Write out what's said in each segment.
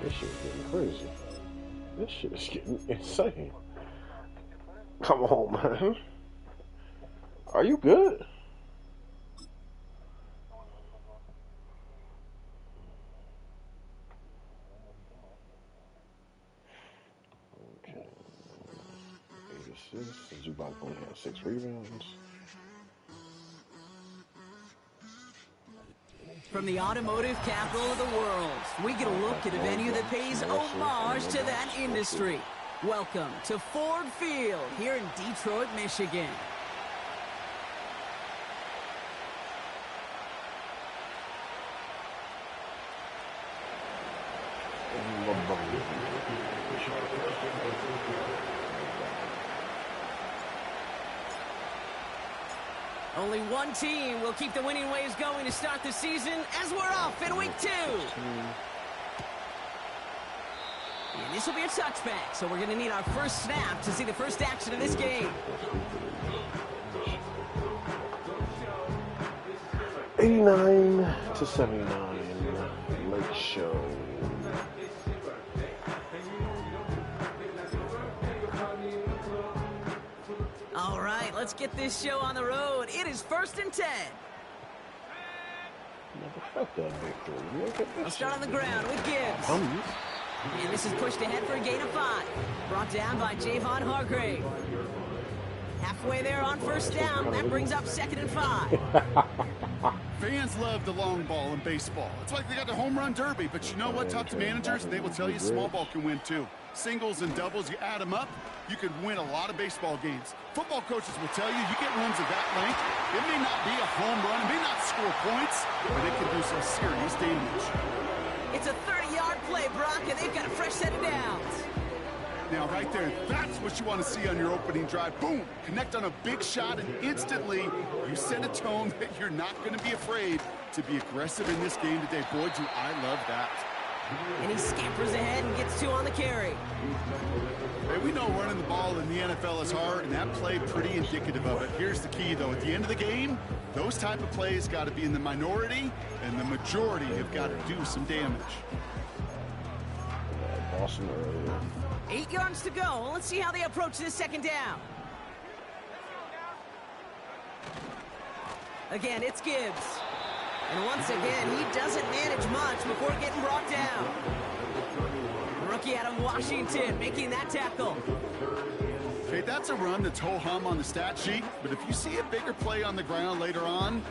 This shit is getting crazy. This shit is getting insane. Come on, man. Are you good? Okay. 8 assists. Zubac only had 6 rebounds. From the automotive capital of the world, we get a look at a venue that pays homage to that industry. Welcome to Ford Field here in Detroit, Michigan. Only one team will keep the winning waves going to start the season as we're off in week 2. And this will be a touchback, so we're going to need our first snap to see the first action of this game. 89-79, Lake Show. All right, let's get this show on the road. It is 1st and 10. Never felt that victory. We'll start on the ground with Gibbs. And this is pushed ahead for a gain of 5. Brought down by Javon Hargrave. Halfway there on first down. That brings up 2nd and 5. Fans love the long ball in baseball. It's like they got the home run derby, but you know what? Talk to managers, and they will tell you small ball can win too. Singles and doubles, you add them up, you can win a lot of baseball games. Football coaches will tell you, you get runs of that length, it may not be a home run, it may not score points, but it can do some serious damage. It's a 30-yard play, Brock, and they've got a fresh set of downs. Now, right there, that's what you want to see on your opening drive. Boom! Connect on a big shot, and instantly you set a tone that you're not going to be afraid to be aggressive in this game today. Boy, do I love that. And he scampers ahead and gets 2 on the carry. Hey, we know running the ball in the NFL is hard, and that play pretty indicative of it. Here's the key, though. At the end of the game, those type of plays got to be in the minority, and the majority have got to do some damage. Boston earlier. 8 yards to go. Let's see how they approach this 2nd down. Again, it's Gibbs. And once again, he doesn't manage much before getting brought down. Rookie out of Washington making that tackle. Okay, that's a run that's ho-hum on the stat sheet, but if you see a bigger play on the ground later on,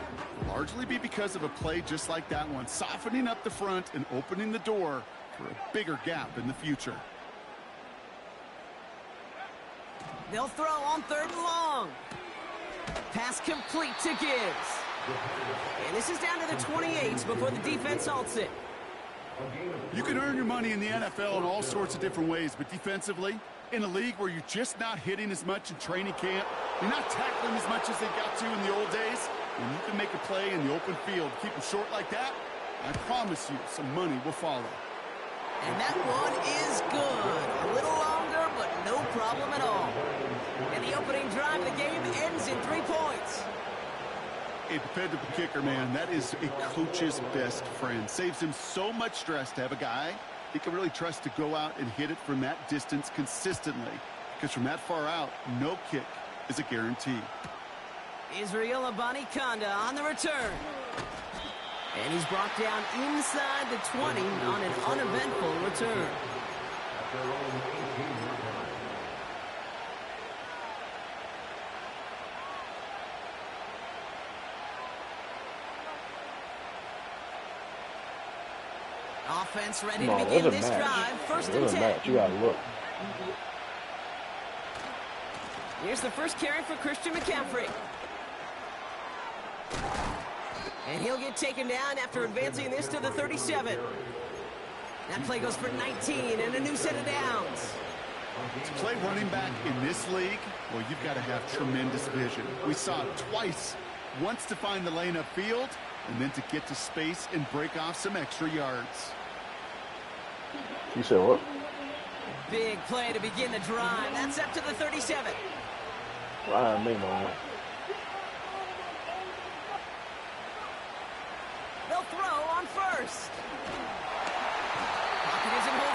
it'll largely be because of a play just like that one, softening up the front and opening the door for a bigger gap in the future. They'll throw on 3rd and long. Pass complete to Gibbs. And this is down to the 28 before the defense halts it. You can earn your money in the NFL in all sorts of different ways, but defensively, in a league where you're just not hitting as much in training camp, you're not tackling as much as they got to in the old days, when you can make a play in the open field, keep them short like that, I promise you some money will follow. And that one is good. A little longer, but no problem at all. And the opening drive of the game ends in 3 points. A dependable kicker, man, that is a coach's best friend. Saves him so much stress to have a guy he can really trust to go out and hit it from that distance consistently. Because from that far out, no kick is a guarantee. Israel Abanikanda on the return. And he's brought down inside the 20 on an uneventful return. Offense ready to begin this drive. 1st and 10. You gotta look. Here's the first carry for Christian McCaffrey. And he'll get taken down after advancing this to the 37. That play goes for 19 and a new set of downs. To play running back in this league, well, you've got to have tremendous vision. We saw it twice. Once to find the lane upfield, and then to get to space and break off some extra yards. You said what? Big play to begin the drive. That's up to the 37. Ryan Maymo. They'll throw on 1st. Pocket isn't holding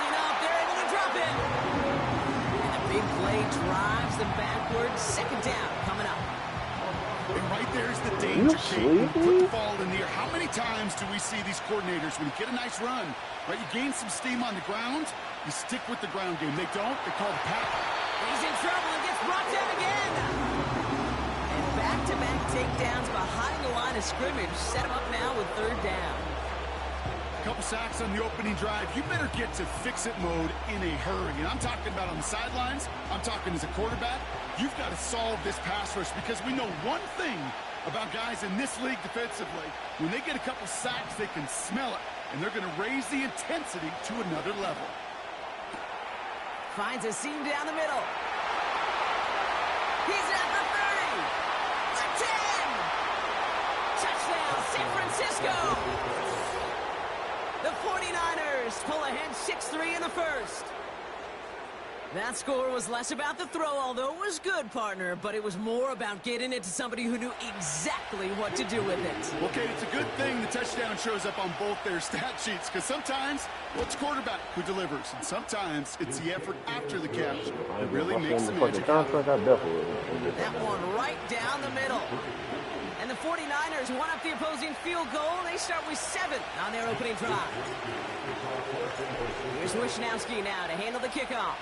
them backwards. Second down coming up. And right there's the danger, Kate. Put the ball in the air. How many times do we see these coordinators, when you get a nice run, right, you gain some steam on the ground, you stick with the ground game. They don't, they call the pack. He's in trouble and gets brought down again. And back-to-back takedowns behind the line of scrimmage. Set him up now with third down. A couple sacks on the opening drive. You better get to fix-it mode in a hurry. And I'm talking about on the sidelines. I'm talking as a quarterback. You've got to solve this pass rush because we know one thing about guys in this league defensively. When they get a couple sacks, they can smell it, and they're going to raise the intensity to another level. Finds a seam down the middle. He's at the 30. The 10. Touchdown, San Francisco. The 49ers pull ahead 6-3 in the first. That score was less about the throw, although it was good, partner, but it was more about getting it to somebody who knew exactly what to do with it. Okay, it's a good thing the touchdown shows up on both their stat sheets, because sometimes, well, it's quarterback who delivers, and sometimes it's the effort after the catch that really makes the magic happen. That one right down the middle. And the 49ers won up the opposing field goal. They start with 7 on their opening drive. Here's Wishnowski now to handle the kickoff.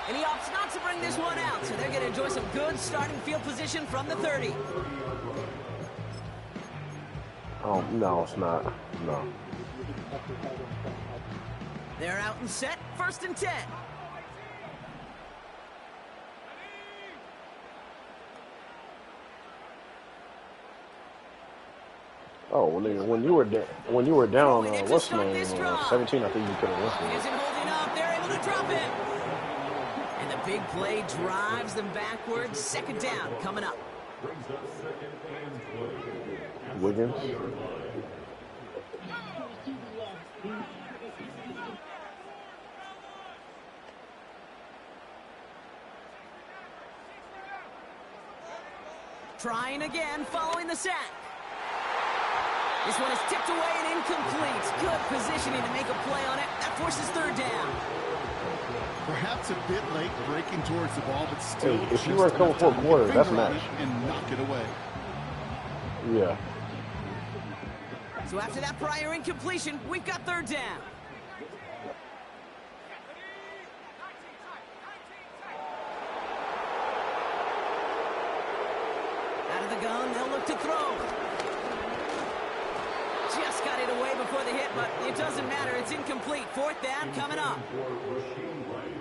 And he opts not to bring this one out, so they're going to enjoy some good starting field position from the 30. Oh, no, it's not. No. They're out and set, 1st and 10. Oh, when you were down, what's the name? 17, I think you could have listened. Isn't holding up. They're able to drop him. And the big play drives them backwards. Second down coming up. Wiggins. Trying again, following the sack. This one is tipped away and incomplete. Good positioning to make a play on it. That forces third down. Perhaps a bit late breaking towards the ball, but still. Hey, if you were coming for a quarter, that's a match. And knock it away. Yeah. So after that prior incompletion, we've got third down. Out of the gun, they'll look to throw. Just got it away before the hit, but it doesn't matter. It's incomplete. Fourth down coming up.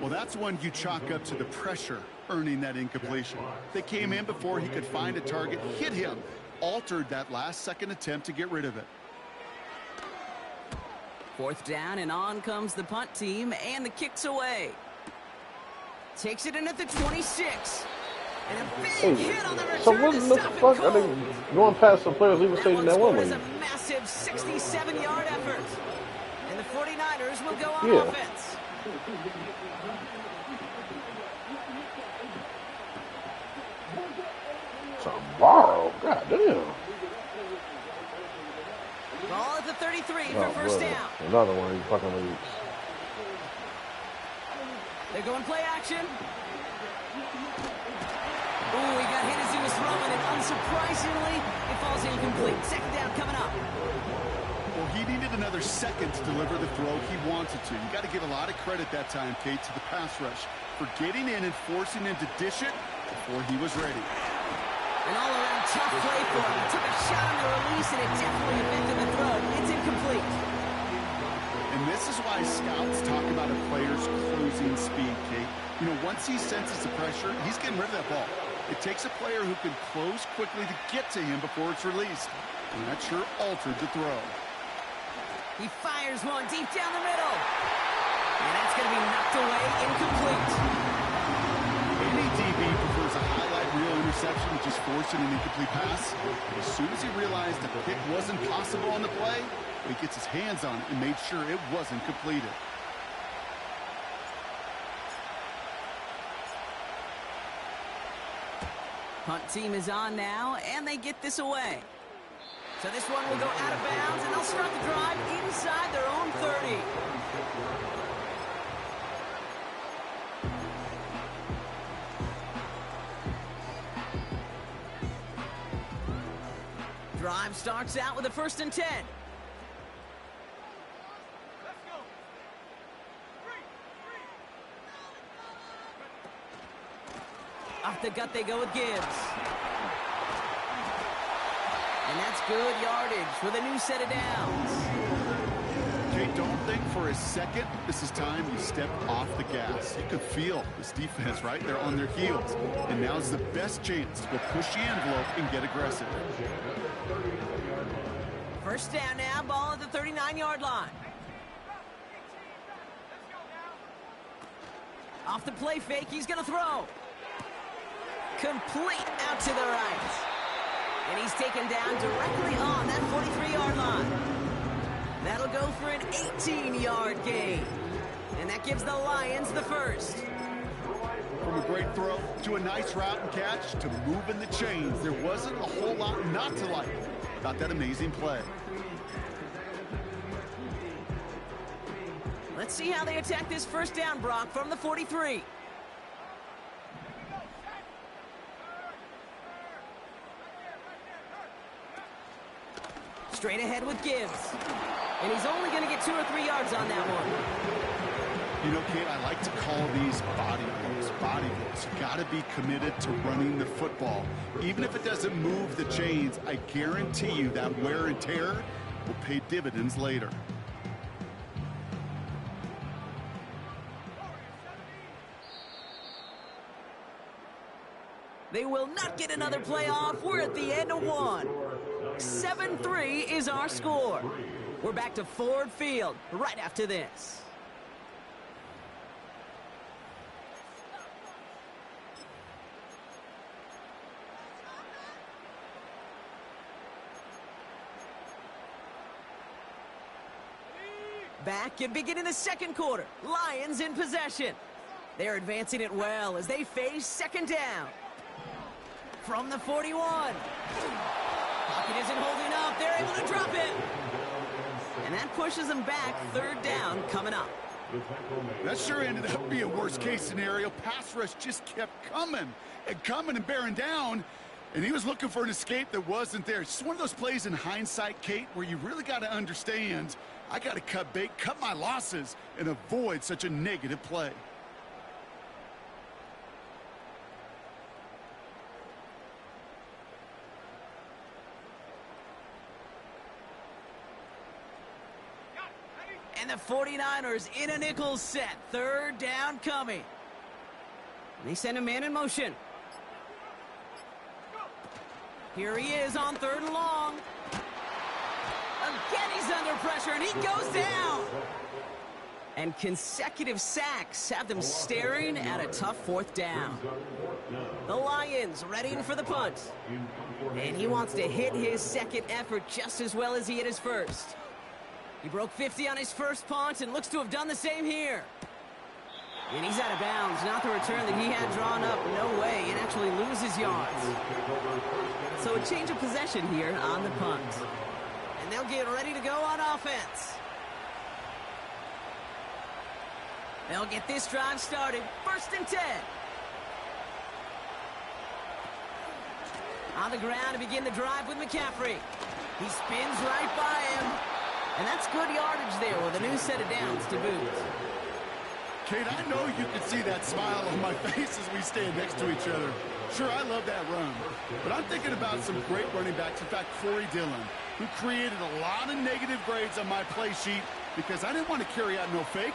Well, that's one you chalk up to the pressure earning that incompletion. They came in before he could find a target, hit him, altered that last-second attempt to get rid of it. Fourth down, and on comes the punt team, and the kick's away. Takes it in at the 26. And a big hit on the return. So what the fuck are they going past the players even saying that one way? That was a massive 67-yard effort. And the 49ers will go on offense. Tomorrow, goddamn. Ball at the 33 for first down. Another one of these fucking leagues. They're going play action. Ooh, he got hit as he was throwing, and unsurprisingly, it falls incomplete. Second down coming up. Well, he needed another second to deliver the throw he wanted to. You got to give a lot of credit that time, Kate, to the pass rush for getting in and forcing him to dish it before he was ready. An all-around tough play for him. He took a shot on the release, and it definitely affected the throw. It's incomplete. And this is why scouts talk about a player's closing speed, Kate. You know, once he senses the pressure, he's getting rid of that ball. It takes a player who can close quickly to get to him before it's released. And that sure altered the throw. He fires one deep down the middle. And that's going to be knocked away, incomplete. Any DB prefers a highlight reel interception to just forcing an incomplete pass. But as soon as he realized that the pick wasn't possible on the play, he gets his hands on it and made sure it wasn't completed. Punt team is on now, and they get this away. So this one will go out of bounds, and they'll start the drive inside their own 30. Drive starts out with a 1st and 10. Off the gut they go with Gibbs. And that's good yardage with a new set of downs. Okay, don't think for a second this is time you step off the gas. You can feel this defense, right? They're on their heels. And now's the best chance to go push the envelope and get aggressive. 1st down now, ball at the 39-yard line. Off the play fake, he's going to throw. Complete out to the right. And he's taken down directly on that 43-yard line. That'll go for an 18-yard gain. And that gives the Lions the 1st. From a great throw to a nice route and catch to moving the chains, there wasn't a whole lot not to like about that amazing play. Let's see how they attack this 1st down, Brock, from the 43. Straight ahead with Gibbs. And he's only going to get 2 or 3 yards on that one. You know, Kate, I like to call these body blows. Body blows. You got to be committed to running the football. Even if it doesn't move the chains, I guarantee you that wear and tear will pay dividends later. They will not get another play off. We're at the end of 1. 7-3 is our score. We're back to Ford Field right after this. Back and beginning the 2nd quarter. Lions in possession. They're advancing it well as they face 2nd down. From the 41. Pocket isn't holding up. They're able to drop it. And that pushes them back. 3rd down coming up. That sure ended up being a worst-case scenario. Pass rush just kept coming and bearing down. And he was looking for an escape that wasn't there. It's just one of those plays in hindsight, Kate, where you really got to understand, I got to cut bait, cut my losses, and avoid such a negative play. And the 49ers in a nickel set. 3rd down coming. And they send a man in motion. Here he is on 3rd and long. Again, he's under pressure, and he goes down. And consecutive sacks have them staring at a tough 4th down. The Lions readying for the punt. And he wants to hit his 2nd effort just as well as he hit his 1st. He broke 50 on his 1st punt and looks to have done the same here. And he's out of bounds. Not the return that he had drawn up. No way. It actually loses yards. So a change of possession here on the punt. And they'll get ready to go on offense. They'll get this drive started. 1st and 10. On the ground to begin the drive with McCaffrey. He spins right by him. And that's good yardage there with a new set of downs to boot. Kate, I know you can see that smile on my face as we stand next to each other. Sure, I love that run. But I'm thinking about some great running backs. In fact, Corey Dillon, who created a lot of negative grades on my play sheet because I didn't want to carry out no fake.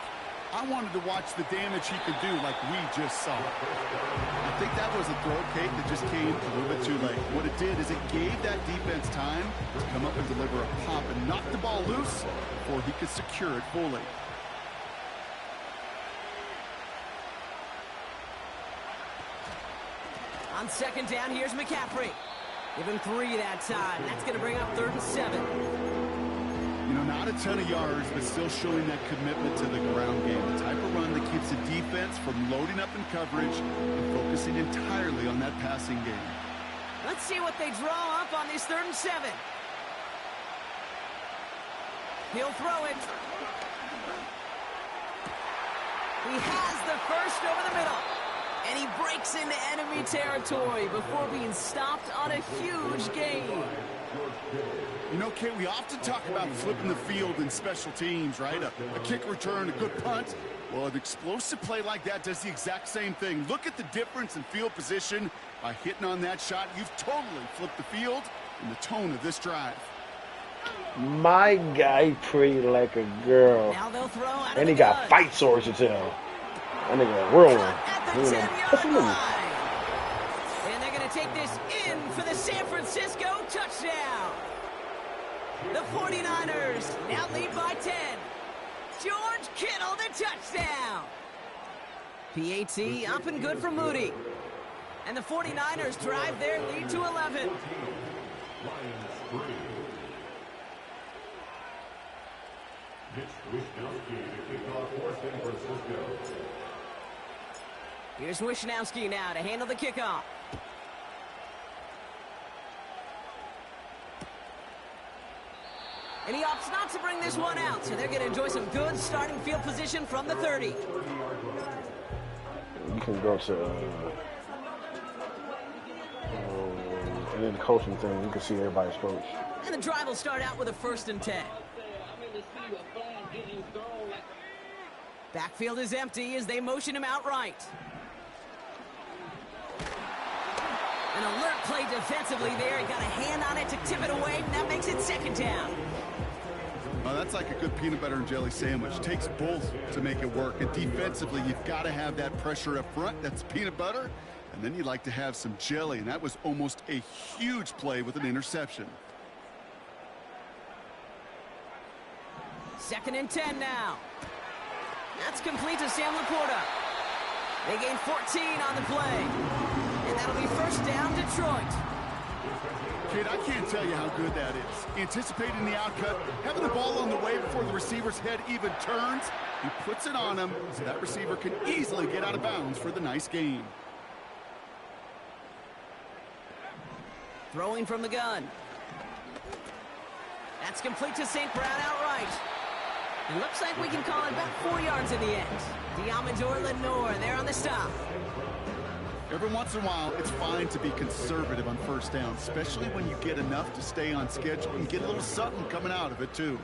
I wanted to watch the damage he could do like we just saw. I think that was a throw, Kate, that just came a little bit too late. What it did is it gave that defense time to come up and deliver a pop and knock the ball loose before he could secure it fully. On 2nd down, here's McCaffrey. Give him 3 that time. That's going to bring up 3rd and 7. You know, not a ton of yards, but still showing that commitment to the ground game. The type of run that keeps the defense from loading up in coverage and focusing entirely on that passing game. Let's see what they draw up on this 3rd and 7. He'll throw it. He has the first over the middle. And he breaks into enemy territory before being stopped on a huge gain. You know, Kate, we often talk about flipping the field in special teams, right? A kick return, a good punt. Well, an explosive play like that does the exact same thing. Look at the difference in field position. By hitting on that shot, you've totally flipped the field and the tone of this drive. My guy pretty like a girl. Now they'll throw out And of he the got gun. fight swords to tell. That nigga a real one. At the He 10-yard ain't no line. And they're going to take this in for the San Francisco touchdown. The 49ers now lead by 10. George Kittle, the touchdown. PAT up and good for Moody. And the 49ers drive their lead to 11. Here's Wishnowski now to handle the kickoff. And he opts not to bring this one out, so they're going to enjoy some good starting field position from the 30. You can go to and then the coaching thing. You can see everybody's coach. And the drive will start out with a 1st and 10. Backfield is empty as they motion him out right. An alert play defensively there. He got a hand on it to tip it away, and that makes it 2nd down. Oh, that's like a good peanut butter and jelly sandwich. It takes both to make it work. And defensively, you've got to have that pressure up front. That's peanut butter. And then you'd like to have some jelly. And that was almost a huge play with an interception. 2nd and 10 now. That's complete to Sam Laporta. They gain 14 on the play. And that'll be 1st down, Detroit. Kid, I can't tell you how good that is. Anticipating the outcut, having the ball on the way before the receiver's head even turns. He puts it on him so that receiver can easily get out of bounds for the nice gain. Throwing from the gun. That's complete to St. Brown outright. It looks like we can call it about 4 yards in the end. Diamondor Lenore there on the stop. Every once in a while, it's fine to be conservative on 1st down, especially when you get enough to stay on schedule and get a little something coming out of it, too.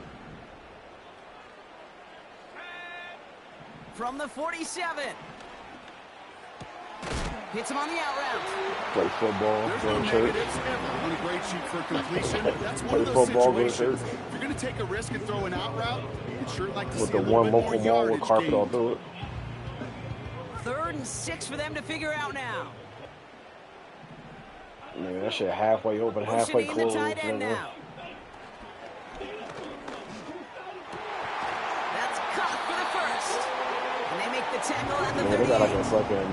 From the 47. Hits him on the out route. Play football, There's go no to church. negatives ever on a great shoot for completion. That's one Play of those football, go to situations. church. If you're going to take a risk and throw an out route, you'd sure like to With see the a little one bit more local mall with yardage carpet all gained. through it. 3rd and 6 for them to figure out now. Man, that shit halfway open, halfway Motioning the closed. tight end nigga. now. That's caught for the 1st. And they make the tackle at the Man, they got like a 38. fucking,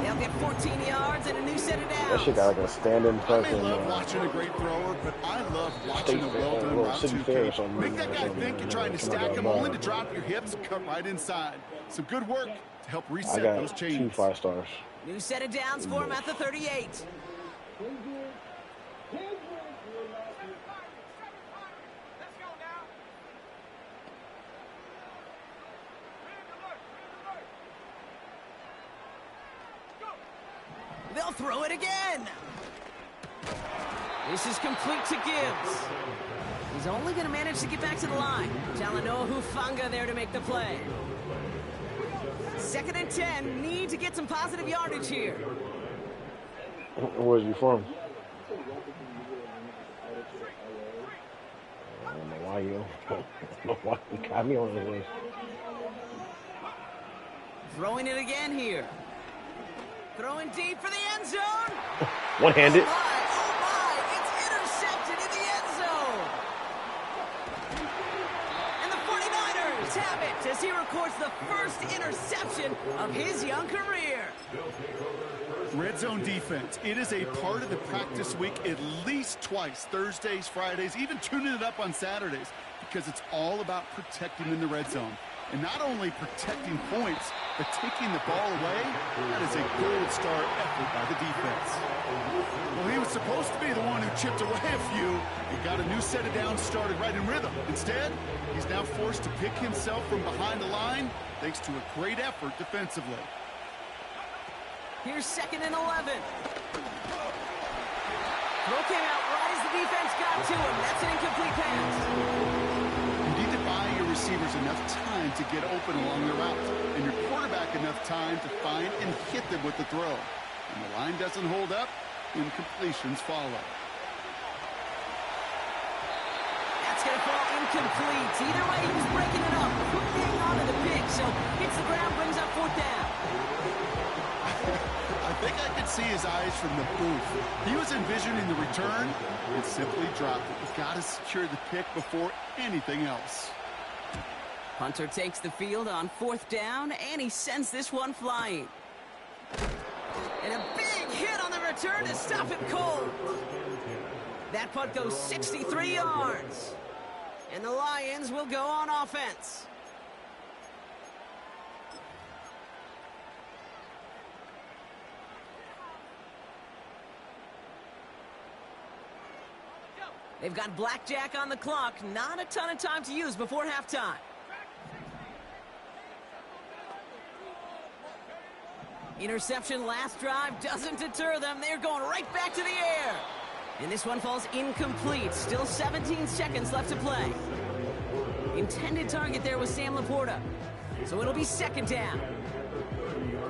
They'll get 14 yards and a new set of that downs. shit got like a stand-in I may fucking love watching a great thrower, but I love watching a fair, well-done little route city too, fair or Kate. something, Make that guy something, think you're trying to something stack like him that. only to drop your hips and cut right inside. Some good work to help I reset got those 2 chains. 5-stars. New set of downs for him at the 38. They'll throw it again. This is complete to Gibbs. He's only going to manage to get back to the line. Talanoa Hufanga there to make the play. 2nd and 10. Need to get some positive yardage here. Where's you from? I don't know why you. I don't know why you got me on this list. Throwing it again here. Throwing deep for the end zone. One-handed. Oh my, it's intercepted in the end zone. And the 49ers have it as he records the first interception of his young career. Red zone defense. It is a part of the practice week at least twice, Thursdays, Fridays, even tuning it up on Saturdays, because it's all about protecting in the red zone. And not only protecting points, but taking the ball away, that is a gold star effort by the defense. Well, he was supposed to be the one who chipped away a few and got a new set of downs started right in rhythm. Instead, he's now forced to pick himself from behind the line thanks to a great effort defensively. Here's 2nd and 11. Throw came out right as the defense got to him. That's an incomplete pass. You need to buy your receivers enough time to get open along the route, and your quarterback enough time to find and hit them with the throw. When the line doesn't hold up, incompletions follow. That's going to fall incomplete. Either way, he was breaking it up. Couldn't hang on to the pick, so hits the ground, brings up 4th down. I think I could see his eyes from the booth. He was envisioning the return and simply dropped it. You've got to secure the pick before anything else. Hunter takes the field on 4th down, and he sends this one flying. And a big hit on the return to stop him cold. That punt goes 63 yards. And the Lions will go on offense. They've got blackjack on the clock. Not a ton of time to use before halftime. Interception last drive doesn't deter them. They're going right back to the air. And this one falls incomplete. Still 17 seconds left to play. Intended target there was Sam Laporta. So it'll be 2nd down.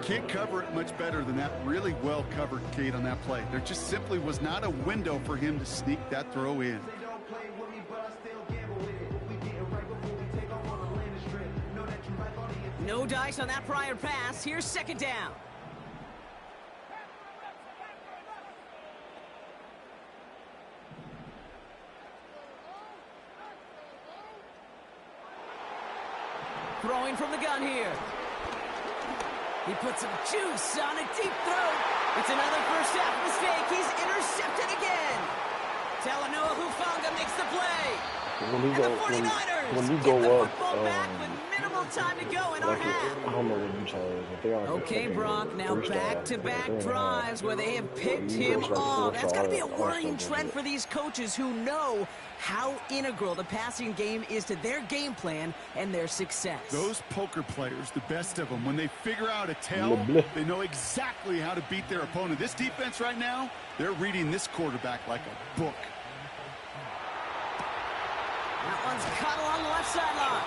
Can't cover it much better than that. Really well covered, Kate, on that play. There just simply was not a window for him to sneak that throw in. No dice on that prior pass. Here's 2nd down. Throwing from the gun here. He puts some juice on a deep throw. It's another first half mistake. He's intercepted again. Talanoa Hufanga makes the play. And the 49ers when you get go the up, football back with minimal time to go in our half. I don't know what Utah is, but they are. Okay, Brock, now back-to-back drives where they have picked him off. That's got to be a worrying trend for these coaches who know how integral the passing game is to their game plan and their success. Those poker players, the best of them, when they figure out a tell, they know exactly how to beat their opponent. This defense right now, they're reading this quarterback like a book. That one's cut along the left sideline.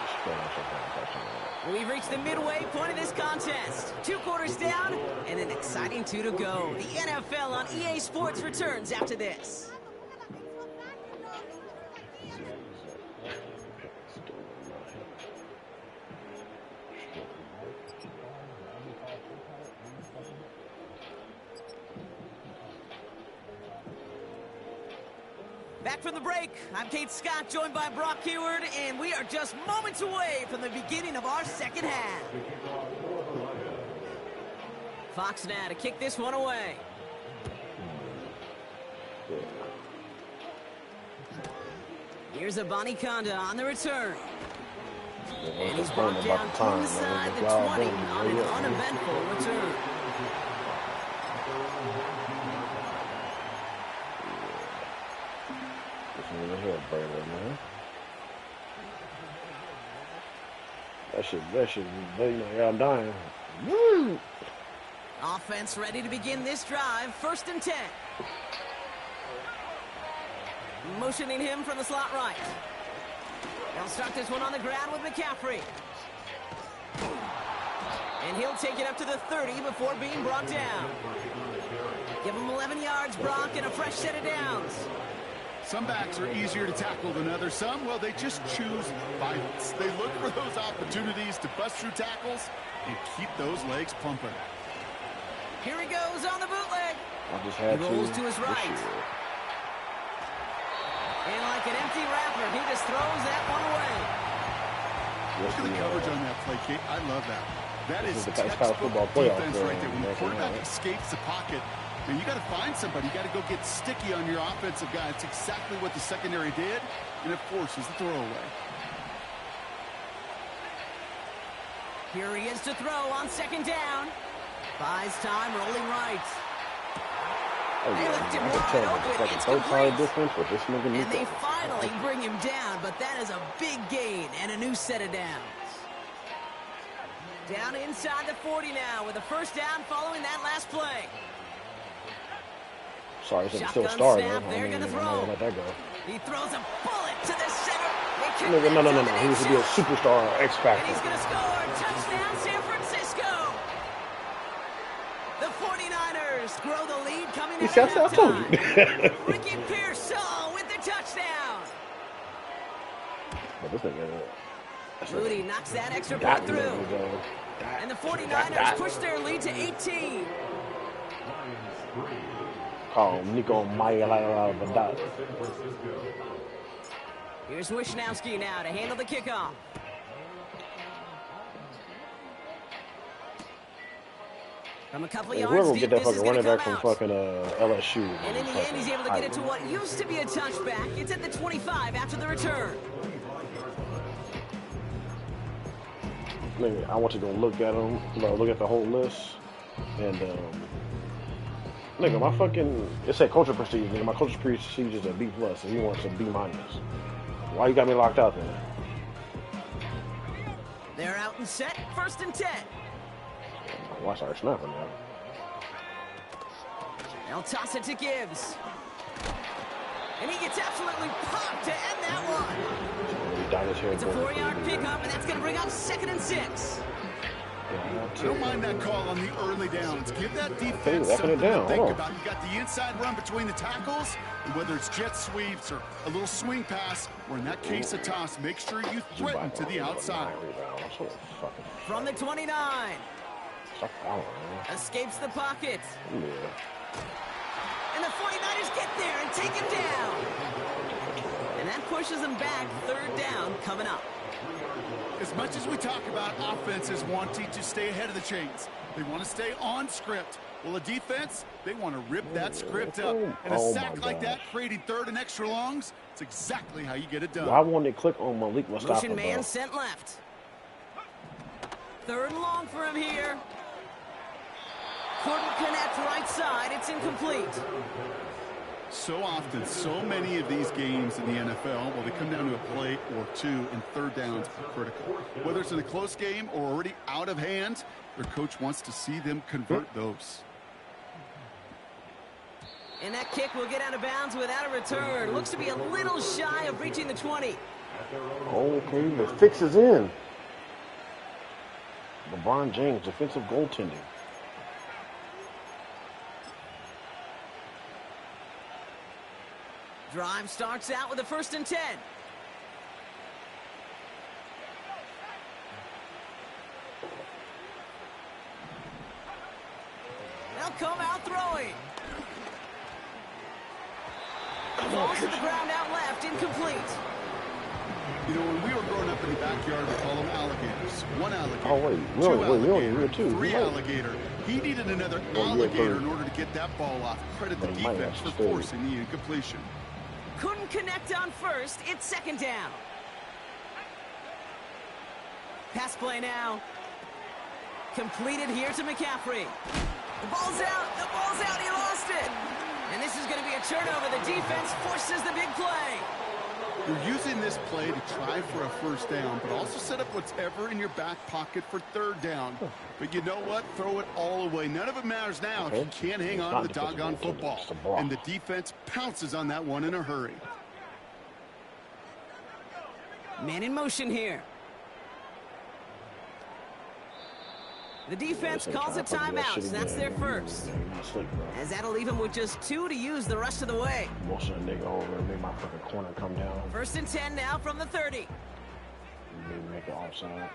We've reached the midway point of this contest. 2 quarters down and an exciting 2 to go. The NFL on EA Sports returns after this. Back from the break, I'm Kate Scott, joined by Brock Keyword, and we are just moments away from the beginning of our 2nd half. Fox now to kick this one away. Here's Abanikanda on the return. And he's brought down inside the 20 on an uneventful return. Man. That shit, y'all dying. Woo! Offense ready to begin this drive. 1st and 10. Motioning him from the slot right. They'll start this one on the ground with McCaffrey. And he'll take it up to the 30 before being brought down. Give him 11 yards, Brock, and a fresh set of downs. Some backs are easier to tackle than others. Some, well, they just choose violence. They look for those opportunities to bust through tackles and keep those legs pumping. Here he goes on the bootleg. He rolls to his right. And like an empty wrapper, he just throws that one away. Look at the coverage on that play, Kate. I love that. That is textbook defense right there. When the quarterback escapes the pocket, and you got to find somebody. You got to go get sticky on your offensive guy. It's exactly what the secondary did, and it forces the throwaway. Here he is to throw on second down. Buys time, rolling right. Oh, They yeah, left him I can wide tell open. the It's fucking complete. difference with this nigga And Nico. they finally bring him down, but that is a big gain and a new set of downs. Down inside the 40 now with a first down following that last play. Sorry, it's still Shotgun starting. snap, they're gonna I'm throw. not gonna let that go. He throws a bullet to the center. They Nigga, no. connect He used to be a superstar X and Factor. he's going to score. Touchdown, San Francisco. The 49ers grow the lead coming out of I told you. halftime. Ricky Pearsall with the touchdown. But this nigga, Moody knocks that extra point through. And the 49ers push their lead to 18. Call Nico Maya. Here's Wishnowski now to handle the kickoff. From a couple of Hey, yards whoever will deep, get that this is fucking going to running come back from out. fucking LSU. And in the end, he's able to get it to what used to be a touchback. It's at the 25 after the return. Nigga, I want to go look at them, look at the whole list, and nigga, my fucking, it said culture prestige, nigga, my culture prestige is a B+, and he wants a B-. Why you got me locked out then? They're out and set, 1st and 10. Watch our snapper now. They'll toss it to Gibbs. And he gets absolutely popped to end that one. He dyed his hair It's a gold. 4-yard pickup, and that's going to bring up 2nd and 6. I don't mind that call on the early downs. Give that defense Hey, something down. to think Hold on. about. You got the inside run between the tackles, and whether it's jet sweeps or a little swing pass, or in that case a toss, make sure you threaten to the outside. From the 29. Stop fouling, man. Escapes the pocket. Yeah. And the 49ers get there and take him down. And that pushes them back, 3rd down coming up. As much as we talk about offenses wanting to stay ahead of the chains, they want to stay on script. Well, a defense, they want to rip that script up. And a sack like that, creating 3rd and extra longs, it's exactly how you get it done. Why won't they click on Malik Mustafa, Motion man bro? sent left. 3rd and long for him here. Couldn't connect right side. It's incomplete. So often, so many of these games in the NFL, well, they come down to a play or two, and 3rd downs are critical. Whether it's in a close game or already out of hand, their coach wants to see them convert those. And that kick will get out of bounds without a return. Looks to be a little shy of reaching the 20. Okay, the fix is in. LeBron James, defensive goaltending. Drive starts out with a 1st and 10. They'll come out throwing. Falls to the ground out left, incomplete. You know, when we were growing up in the backyard, we call them alligators. One alligator, Oh, wait. We two only alligator, here too. three Right. alligator. He needed another Well, you're alligator third. in order to get that ball off. Credit the They might defense for have stayed. forcing the incompletion. Couldn't connect on 1st. It's 2nd down. Pass play now. Completed here to McCaffrey. The ball's out. The ball's out. He lost it. And this is going to be a turnover. The defense forces the big play. You're using this play to try for a 1st down, but also set up whatever in your back pocket for 3rd down. But you know what? Throw it all away. None of it matters now if you can't hang on to the doggone football. And the defense pounces on that one in a hurry. Man in motion here. The defense calls a timeout, so that's their 1st. As that'll leave him with just 2 to use the rest of the way. Motion a nigga over and make my fucking corner come down. 1st and 10 now from the 30. Maybe make it offsides.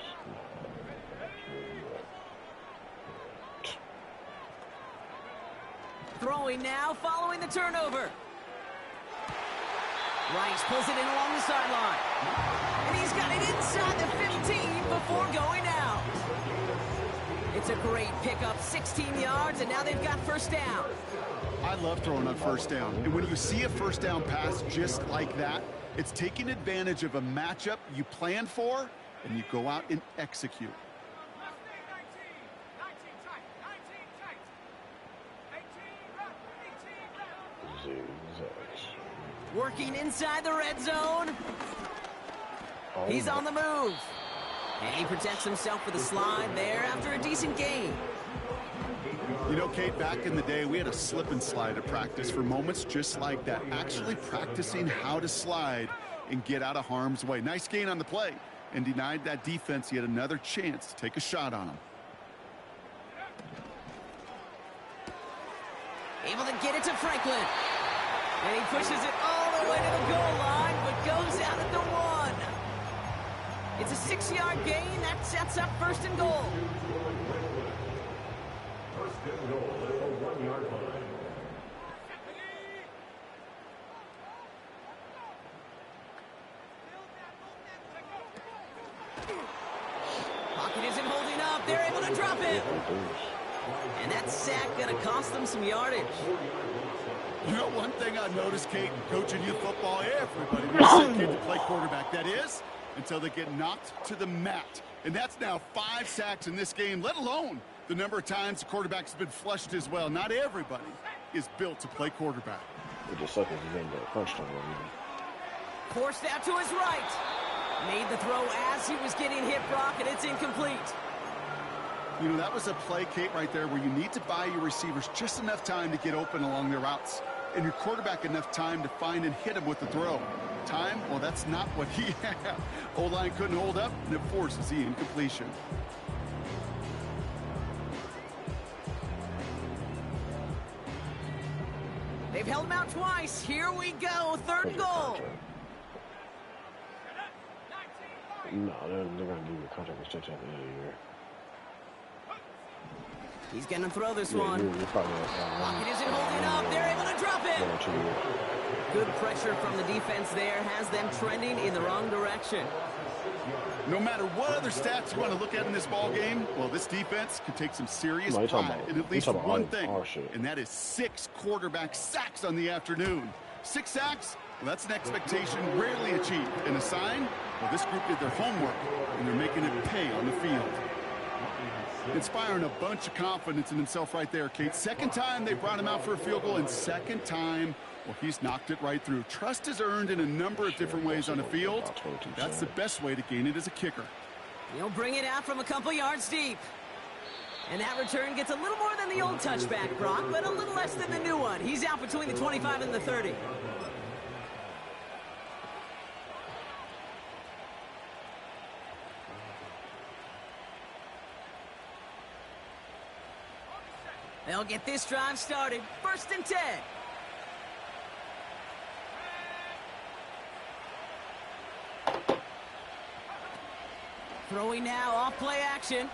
Throwing now, following the turnover. Rice pulls it in along the sideline. And he's got it inside the 15 before going out. It's a great pickup, 16 yards, and now they've got 1st down. I love throwing on 1st down. And when you see a 1st down pass just like that, it's taking advantage of a matchup you planned for, and you go out and execute. Working inside the red zone. Oh, He's on the move. And he protects himself with a slide there after a decent gain. You know, Kate, back in the day, we had a slip and slide at practice for moments just like that. Actually practicing how to slide and get out of harm's way. Nice gain on the play and denied that defense yet another chance to take a shot on him. Able to get it to Franklin. And he pushes it all the way to the goal line, but goes out at the 1. It's a 6-yard gain. That sets up 1st and goal. Pocket isn't holding up. They're able to drop it. And that sack going to cost them some yardage. You know, one thing I noticed, Kate, coaching youth football, everybody wants their kid to play quarterback. That is, until they get knocked to the mat. And that's now 5 sacks in this game, let alone the number of times the quarterback's been flushed as well. Not everybody is built to play quarterback. It just sucks he's in the crunch time. Forced out to his right. Made the throw as he was getting hit, Brock, and it's incomplete. You know, that was a play, Kate, right there where you need to buy your receivers just enough time to get open along their routes. And your quarterback enough time to find and hit him with the throw. Time? Well, that's not what he had. O-line couldn't hold up, and it forces the incompletion. They've held him out twice. Here we go. 3rd and goal. No, they're going to give you a contract extension at the end of the year. He's going to throw this one. You're probably, Pocket isn't holding up. They're able to drop it. Good pressure from the defense there has them trending in the wrong direction. No matter what other stats you want to look at in this ball game, well, this defense could take some serious pride in at least one thing, and that is 6 quarterback sacks on the afternoon. 6 sacks, well, that's an expectation rarely achieved. And a sign, well, this group did their homework, and they're making it pay on the field. Inspiring a bunch of confidence in himself right there, Kate. 2nd time they brought him out for a field goal, and 2nd time, well, he's knocked it right through. Trust is earned in a number of different ways on the field. That's the best way to gain it as a kicker. He'll bring it out from a couple yards deep. And that return gets a little more than the old touchback, Brock, but a little less than the new one. He's out between the 25 and the 30. They'll get this drive started. 1st and 10. Throwing now, off play action.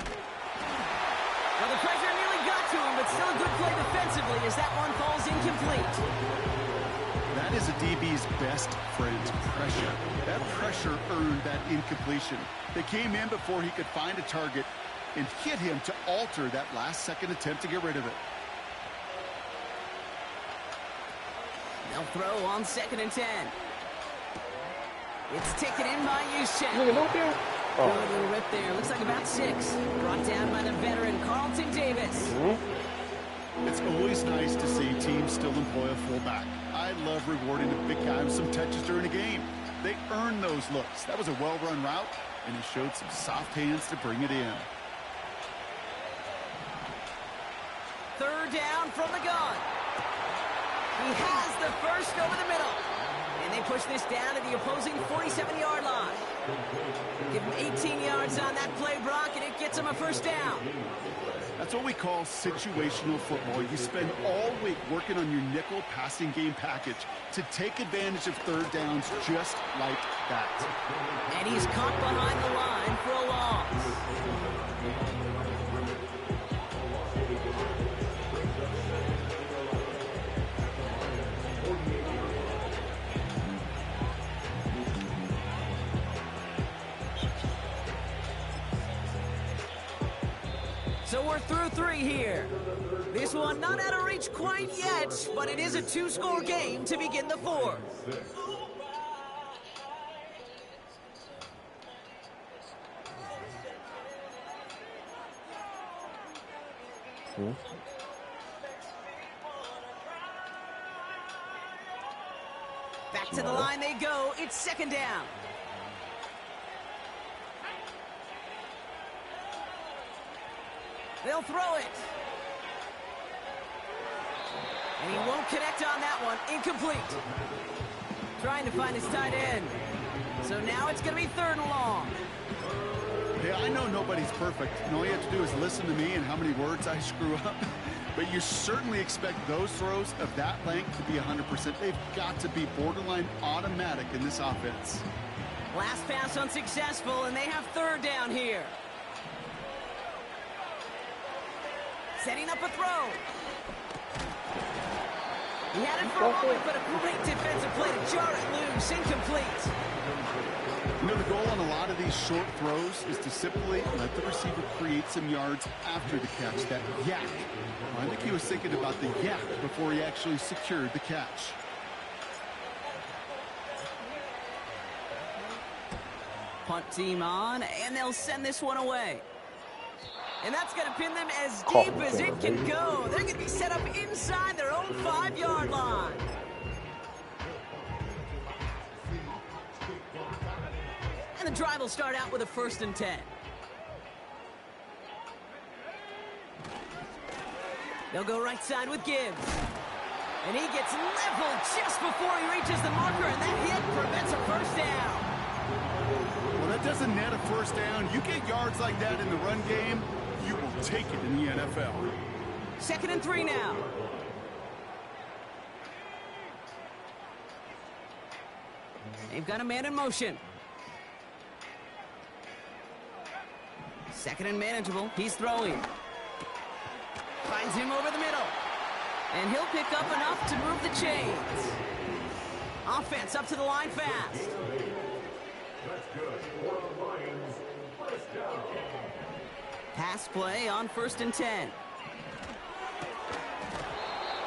Well, the pressure nearly got to him, but still a good play defensively as that one falls incomplete. That is a DB's best friend, pressure. That pressure earned that incompletion. They came in before he could find a target and hit him to alter that last-second attempt to get rid of it. They'll throw on 2nd and 10. It's taken in by Juszczyk. Oh. Good little rip there. Looks like about 6. Brought down by the veteran Carlton Davis. It's always nice to see teams still employ a fullback. I love rewarding a big guy with some touches during a game. They earn those looks. That was a well-run route, and he showed some soft hands to bring it in. 3rd down from the gun. He has the 1st over the middle. And they push this down to the opposing 47-yard line. Give him 18 yards on that play, Brock, and it gets him a 1st down. That's what we call situational football. You spend all week working on your nickel passing game package to take advantage of 3rd downs just like that. And he's caught behind the line for a loss. So we're through 3 here. This one not out of reach quite yet, but it is a 2-score game to begin the 4th. Back to the line they go. It's second down. They'll throw it. And he won't connect on that one. Incomplete. Trying to find his tight end. So now it's going to be third and long. Hey, I know nobody's perfect, and all you have to do is listen to me and how many words I screw up. But you certainly expect those throws of that length to be 100%. They've got to be borderline automatic in this offense. Last pass unsuccessful, and they have third down here. Setting up a throw. He had it for a moment, but a great defensive play to jar it loose. Incomplete. You know, the goal on a lot of these short throws is to simply let the receiver create some yards after the catch, that yak. Well, I think he was thinking about the yak before he actually secured the catch. Punt team on, and they'll send this one away. And that's going to pin them as deep as it can go. They're going to be set up inside their own 5-yard line. And the drive will start out with a 1st and 10. They'll go right side with Gibbs. And he gets leveled just before he reaches the marker, and that hit prevents a first down. Well, that doesn't net a first down. You get yards like that in the run game, you will take it in the NFL. 2nd and 3 now. They've got a man in motion. 2nd and manageable. He's throwing. Finds him over the middle. And he'll pick up enough to move the chains. Offense up to the line fast. Pass play on 1st and 10.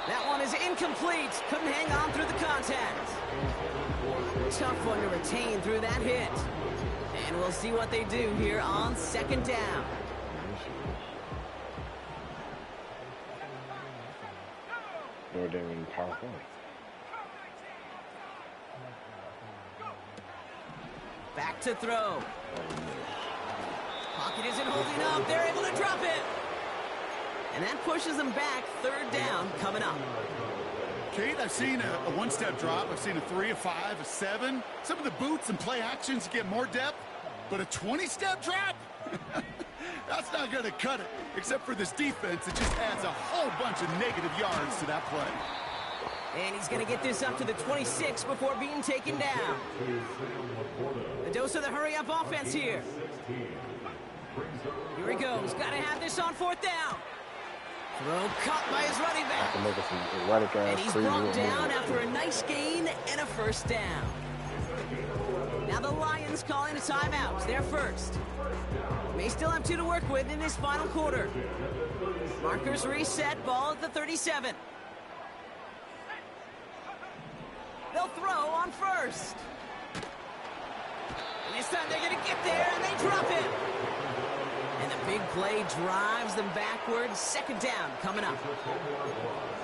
That one is incomplete. Couldn't hang on through the contact. Tough one to retain through that hit. And we'll see what they do here on 2nd down. They're doing powerful. Back to throw. Pocket isn't holding up. They're able to drop it. And that pushes them back. 3rd down coming up. Kate, I've seen a one-step drop. I've seen a 3, a 5, a 7. Some of the boots and play actions get more depth. But a 20-step drop? That's not going to cut it. Except for this defense, it just adds a whole bunch of negative yards to that play. And he's going to get this up to the 26 before being taken down. A dose of the hurry-up offense here. Here he goes. Got to have this on 4th down. Throw caught by his running back. And he's brought down after a nice gain and a 1st down. Now the Lions calling a timeout. They're first. May still have 2 to work with in this final quarter. Markers reset. Ball at the 37. They'll throw on 1st. And this time they're going to get there, and they drop it. And the big play drives them backwards. 2nd down coming up.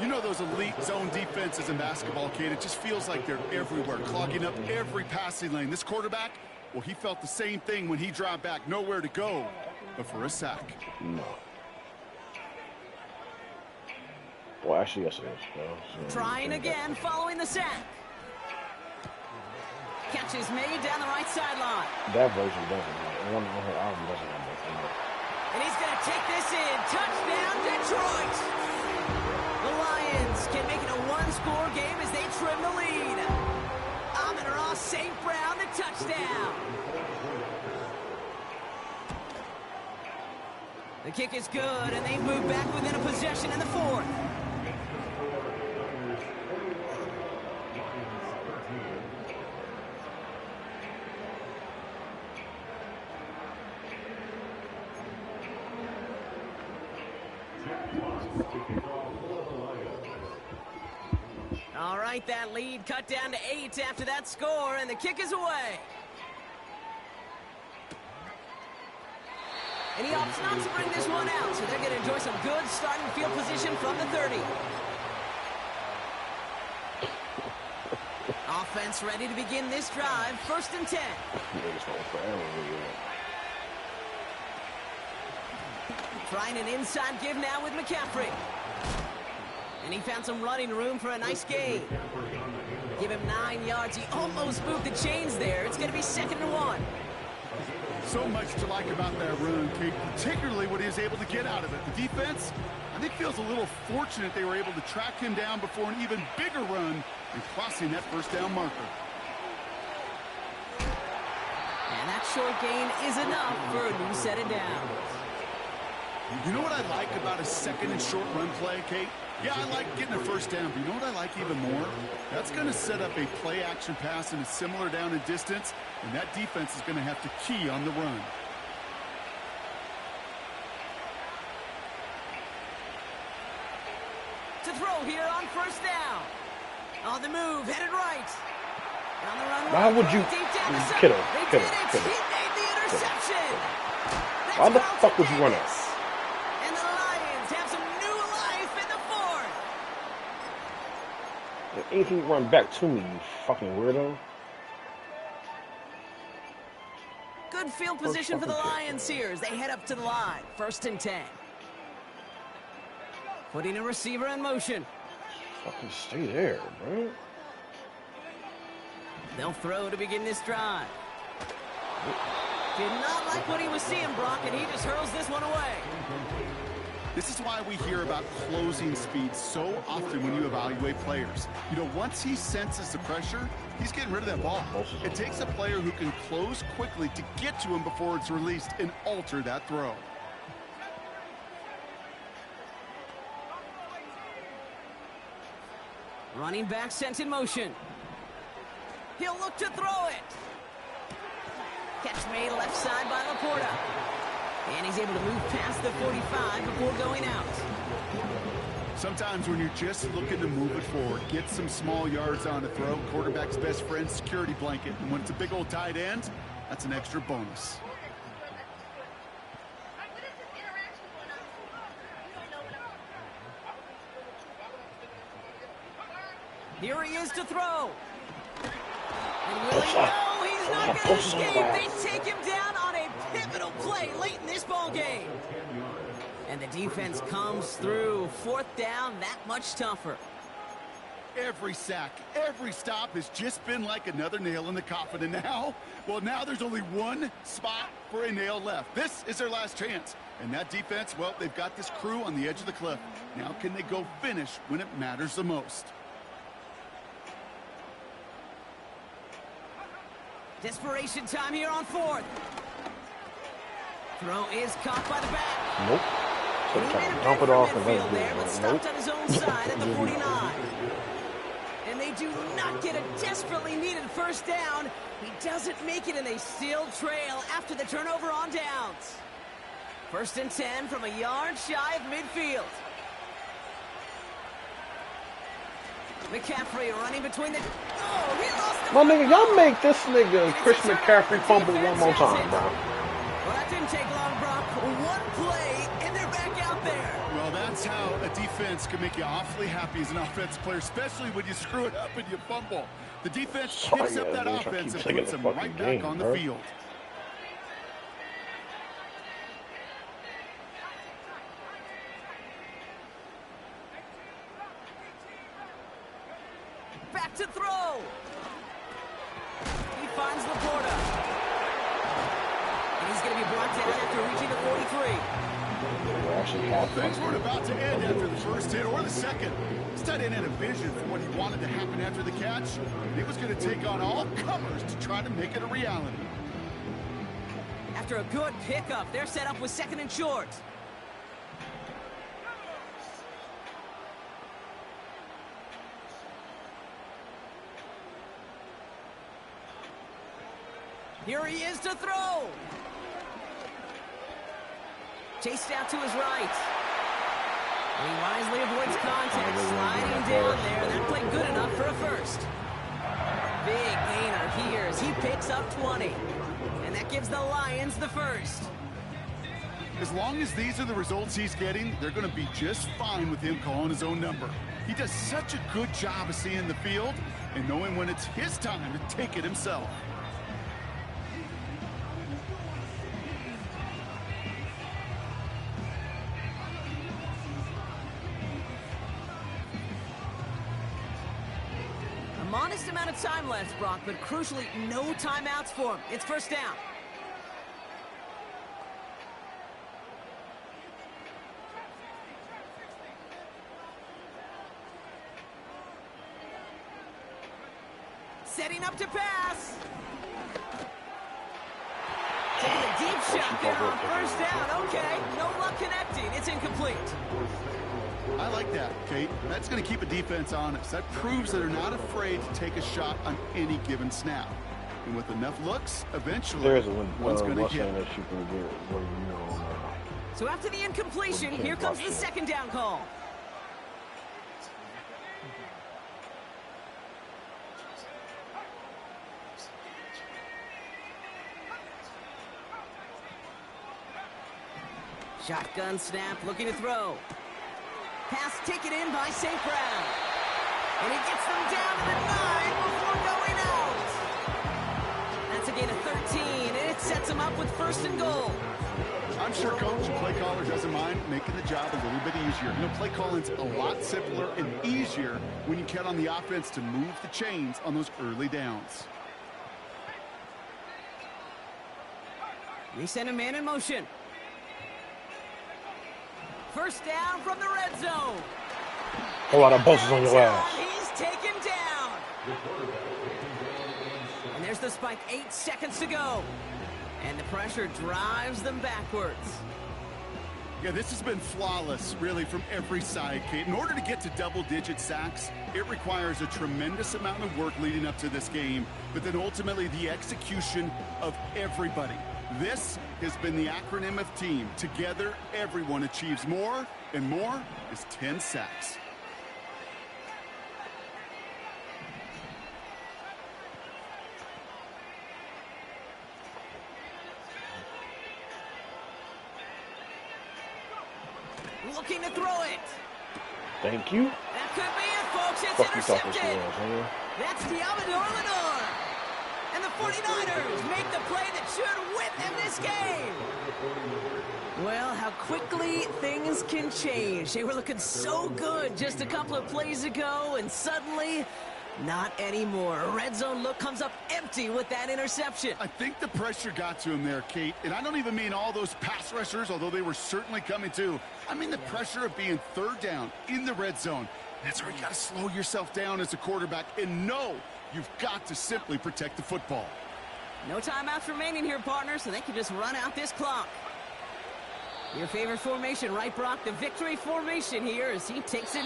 You know those elite zone defenses in basketball, Kate, it just feels like they're everywhere, clogging up every passing lane. This quarterback, well, he felt the same thing when he dropped back. Nowhere to go but for a sack. No. Well, actually, yes, it is. Trying again following the sack. Catch is made down the right sideline. That version doesn't have it. One on her album doesn't have that. And he's going to take this in. Touchdown, Detroit! The Lions can make it a 1-score game as they trim the lead. Amon-Ra St. Brown, the touchdown. The kick is good, and they move back within a possession in the 4th. All right, that lead cut down to 8 after that score, and the kick is away. And he opts not to bring this one out, so they're going to enjoy some good starting field position from the 30. Defense ready to begin this drive. 1st and 10. Trying an inside give now with McCaffrey. And he found some running room for a nice gain. Give him 9 yards. He almost moved the chains there. It's going to be 2nd and 1. So much to like about that run, Kate, particularly what he was able to get out of it. The defense, I think, feels a little fortunate they were able to track him down before an even bigger run and crossing that 1st down marker. And that short gain is enough for a new set of downs. You know what I like about a 2nd and short run play, Kate? Yeah, I like getting a 1st down, but you know what I like even more? That's going to set up a play-action pass in a similar down and distance, and that defense is going to have to key on the run. To throw here on 1st down. On the move, headed right. On the run. Why would you kid him? He made the interception. Why the fuck would you run it? And the Lions have some new life in the 4th. Anything run back to me, you fucking weirdo. Good field position for the Lions here as they head up to the line. 1st and 10. Putting a receiver in motion. Fucking stay there, bro. They'll throw to begin this drive. Did not like what he was seeing, Brock, and he just hurls this one away. This is why we hear about closing speed so often when you evaluate players. You know, once he senses the pressure, he's getting rid of that ball. It takes a player who can close quickly to get to him before it's released and alter that throw. Running back sent in motion. He'll look to throw it. Catch made left side by Laporta. And he's able to move past the 45 before going out. Sometimes when you're just looking to move it forward, get some small yards on a throw, quarterback's best friend, security blanket. And when it's a big old tight end, that's an extra bonus. Here he is to throw. And will he? No, he's not going to escape. They take him down on a pivotal play late in this ball game. And the defense comes through. 4th down, that much tougher. Every sack, every stop has just been like another nail in the coffin. And now, well, now there's only one spot for a nail left. This is their last chance. And that defense, well, they've got this crew on the edge of the cliff. Now can they go finish when it matters the most? Desperation time here on 4th. Throw is caught by the back. Nope. He made a dump bend it off for and midfield let there, it but go. stopped on his own side at the 49. And they do not get a desperately needed 1st down. He doesn't make it, and they still trail after the turnover on downs. 1st and 10 from a yard shy of midfield. McCaffrey running between the... Oh, he lost the... My nigga, y'all make this nigga Chris McCaffrey fumble one more time, bro. Well, that didn't take long, Brock. One play, and they're back out there. Well, that's how a defense can make you awfully happy as an offensive player, especially when you screw it up and you fumble. The defense picks up that offense and puts them right back on the field. Back to throw. He finds Laporta. And he's going to be brought down after reaching the 43. Things weren't about to end after the first hit or the second. This tight end had a vision for what he wanted to happen after the catch. He was going to take on all comers to try to make it a reality. After a good pickup, they're set up with 2nd and short. Here he is to throw. Chased out to his right. And he wisely avoids contact, sliding down there. That played good enough for a 1st. Big gainer here as he picks up 20. And that gives the Lions the 1st. As long as these are the results he's getting, they're going to be just fine with him calling his own number. He does such a good job of seeing the field, and knowing when it's his time to take it himself. A modest amount of time left, Brock, but crucially, no timeouts for him. It's first down. Setting up to pass. Taking a deep shot there on first down. Okay, no luck connecting. It's incomplete. I like that, Kate. That's going to keep a defense honest. That proves that they're not afraid to take a shot on any given snap. And with enough looks, eventually, there's one's going to hit. that you can get where you know. So after the incompletion, here comes the second down call. Shotgun snap, looking to throw. Pass taken in by St. Brown. And he gets them down to the 9 before going out. That's a gain of 13, and it sets him up with first and goal. I'm sure coach and play caller doesn't mind making the job a little bit easier. You know, play calling's a lot simpler and easier when you count on the offense to move the chains on those early downs. They send a man in motion. First down from the red zone. A lot of bosses on your ass. He's taken down. And there's the spike, 8 seconds to go. And the pressure drives them backwards. Yeah, this has been flawless, really, from every side, Kate. In order to get to double-digit sacks, it requires a tremendous amount of work leading up to this game, but then ultimately the execution of everybody. This has been the acronym of team. Together, everyone achieves more, and more is 10 sacks. Looking to throw it. Thank you. That could be it, folks. It's Fuck you talking intercepted. to, That's Diamador Lenore. And the 49ers make the play that should win them this game. Well, how quickly things can change. They were looking so good just a couple of plays ago, and suddenly, not anymore. A red zone look comes up empty with that interception. I think the pressure got to him there, Kate. And I don't even mean all those pass rushers, although they were certainly coming too. I mean the pressure of being third down in the red zone. That's where you got to slow yourself down as a quarterback and know you've got to simply protect the football. No timeouts remaining here, partner, so they can just run out this clock. Your favorite formation, right, Brock? The victory formation here as he takes it